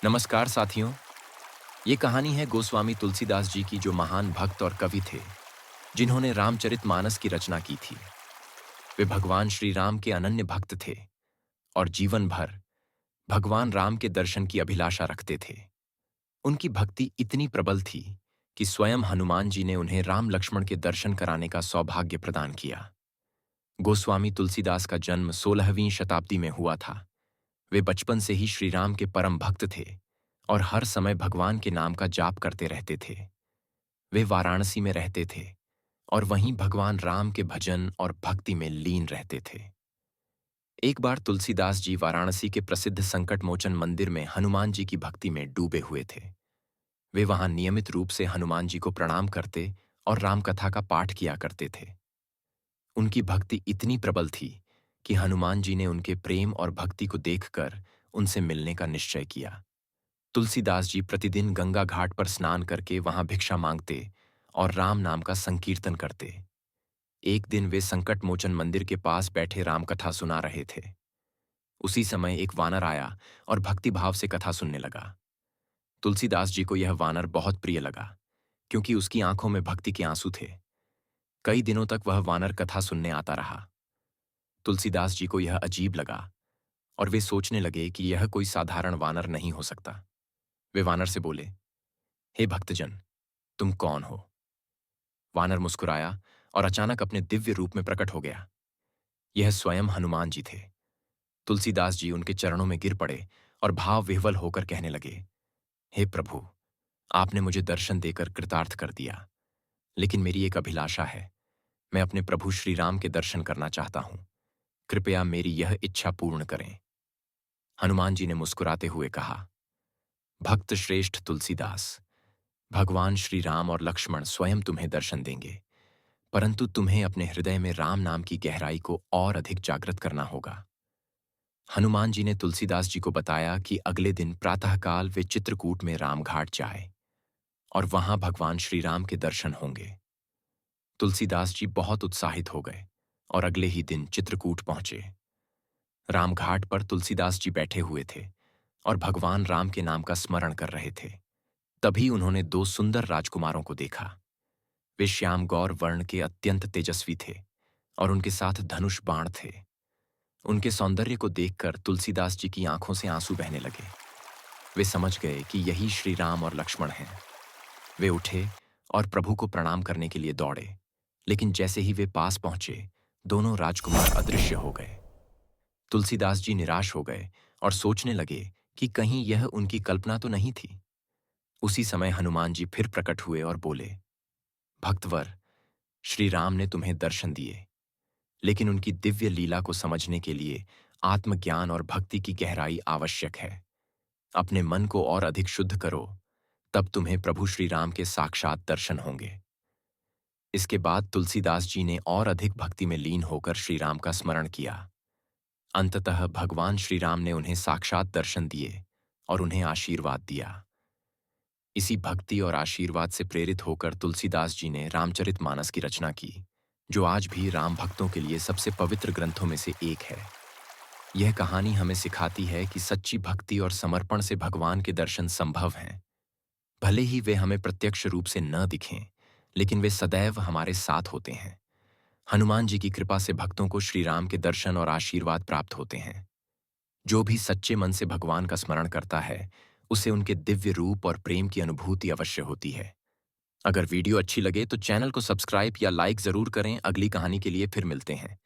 नमस्कार साथियों। ये कहानी है गोस्वामी तुलसीदास जी की, जो महान भक्त और कवि थे, जिन्होंने रामचरितमानस की रचना की थी। वे भगवान श्री राम के अनन्य भक्त थे और जीवन भर भगवान राम के दर्शन की अभिलाषा रखते थे। उनकी भक्ति इतनी प्रबल थी कि स्वयं हनुमान जी ने उन्हें राम लक्ष्मण के दर्शन कराने का सौभाग्य प्रदान किया। गोस्वामी तुलसीदास का जन्म 16वीं शताब्दी में हुआ था। वे बचपन से ही श्री राम के परम भक्त थे और हर समय भगवान के नाम का जाप करते रहते थे। वे वाराणसी में रहते थे और वहीं भगवान राम के भजन और भक्ति में लीन रहते थे। एक बार तुलसीदास जी वाराणसी के प्रसिद्ध संकट मोचन मंदिर में हनुमान जी की भक्ति में डूबे हुए थे। वे वहां नियमित रूप से हनुमान जी को प्रणाम करते और रामकथा का पाठ किया करते थे। उनकी भक्ति इतनी प्रबल थी कि हनुमान जी ने उनके प्रेम और भक्ति को देखकर उनसे मिलने का निश्चय किया। तुलसीदास जी प्रतिदिन गंगा घाट पर स्नान करके वहां भिक्षा मांगते और राम नाम का संकीर्तन करते। एक दिन वे संकट मोचन मंदिर के पास बैठे रामकथा सुना रहे थे। उसी समय एक वानर आया और भक्तिभाव से कथा सुनने लगा। तुलसीदास जी को यह वानर बहुत प्रिय लगा, क्योंकि उसकी आंखों में भक्ति के आंसू थे। कई दिनों तक वह वानर कथा सुनने आता रहा। तुलसीदास जी को यह अजीब लगा और वे सोचने लगे कि यह कोई साधारण वानर नहीं हो सकता। वे वानर से बोले, हे भक्तजन, तुम कौन हो? वानर मुस्कुराया और अचानक अपने दिव्य रूप में प्रकट हो गया। यह स्वयं हनुमान जी थे। तुलसीदास जी उनके चरणों में गिर पड़े और भाव विह्वल होकर कहने लगे, हे प्रभु, आपने मुझे दर्शन देकर कृतार्थ कर दिया, लेकिन मेरी एक अभिलाषा है। मैं अपने प्रभु श्री राम के दर्शन करना चाहता हूं। कृपया मेरी यह इच्छा पूर्ण करें। हनुमान जी ने मुस्कुराते हुए कहा, भक्त श्रेष्ठ तुलसीदास, भगवान श्री राम और लक्ष्मण स्वयं तुम्हें दर्शन देंगे, परंतु तुम्हें अपने हृदय में राम नाम की गहराई को और अधिक जागृत करना होगा। हनुमान जी ने तुलसीदास जी को बताया कि अगले दिन प्रातःकाल वे चित्रकूट में रामघाट जाए और वहां भगवान श्री राम के दर्शन होंगे। तुलसीदास जी बहुत उत्साहित हो गए और अगले ही दिन चित्रकूट पहुंचे। रामघाट पर तुलसीदास जी बैठे हुए थे और भगवान राम के नाम का स्मरण कर रहे थे। तभी उन्होंने दो सुंदर राजकुमारों को देखा। वे श्याम गौर वर्ण के अत्यंत तेजस्वी थे और उनके साथ धनुष बाण थे। उनके सौंदर्य को देखकर तुलसीदास जी की आंखों से आंसू बहने लगे। वे समझ गए कि यही श्री राम और लक्ष्मण हैं। वे उठे और प्रभु को प्रणाम करने के लिए दौड़े, लेकिन जैसे ही वे पास पहुंचे, दोनों राजकुमार अदृश्य हो गए। तुलसीदास जी निराश हो गए और सोचने लगे कि कहीं यह उनकी कल्पना तो नहीं थी। उसी समय हनुमान जी फिर प्रकट हुए और बोले, भक्तवर, श्री राम ने तुम्हें दर्शन दिए, लेकिन उनकी दिव्य लीला को समझने के लिए आत्मज्ञान और भक्ति की गहराई आवश्यक है। अपने मन को और अधिक शुद्ध करो, तब तुम्हें प्रभु श्री राम के साक्षात दर्शन होंगे। इसके बाद तुलसीदास जी ने और अधिक भक्ति में लीन होकर श्री राम का स्मरण किया। अंततः भगवान श्री राम ने उन्हें साक्षात दर्शन दिए और उन्हें आशीर्वाद दिया। इसी भक्ति और आशीर्वाद से प्रेरित होकर तुलसीदास जी ने रामचरितमानस की रचना की, जो आज भी राम भक्तों के लिए सबसे पवित्र ग्रंथों में से एक है। यह कहानी हमें सिखाती है कि सच्ची भक्ति और समर्पण से भगवान के दर्शन संभव हैं। भले ही वे हमें प्रत्यक्ष रूप से न दिखें, लेकिन वे सदैव हमारे साथ होते हैं। हनुमान जी की कृपा से भक्तों को श्री राम के दर्शन और आशीर्वाद प्राप्त होते हैं। जो भी सच्चे मन से भगवान का स्मरण करता है, उसे उनके दिव्य रूप और प्रेम की अनुभूति अवश्य होती है। अगर वीडियो अच्छी लगे तो चैनल को सब्सक्राइब या लाइक जरूर करें। अगली कहानी के लिए फिर मिलते हैं।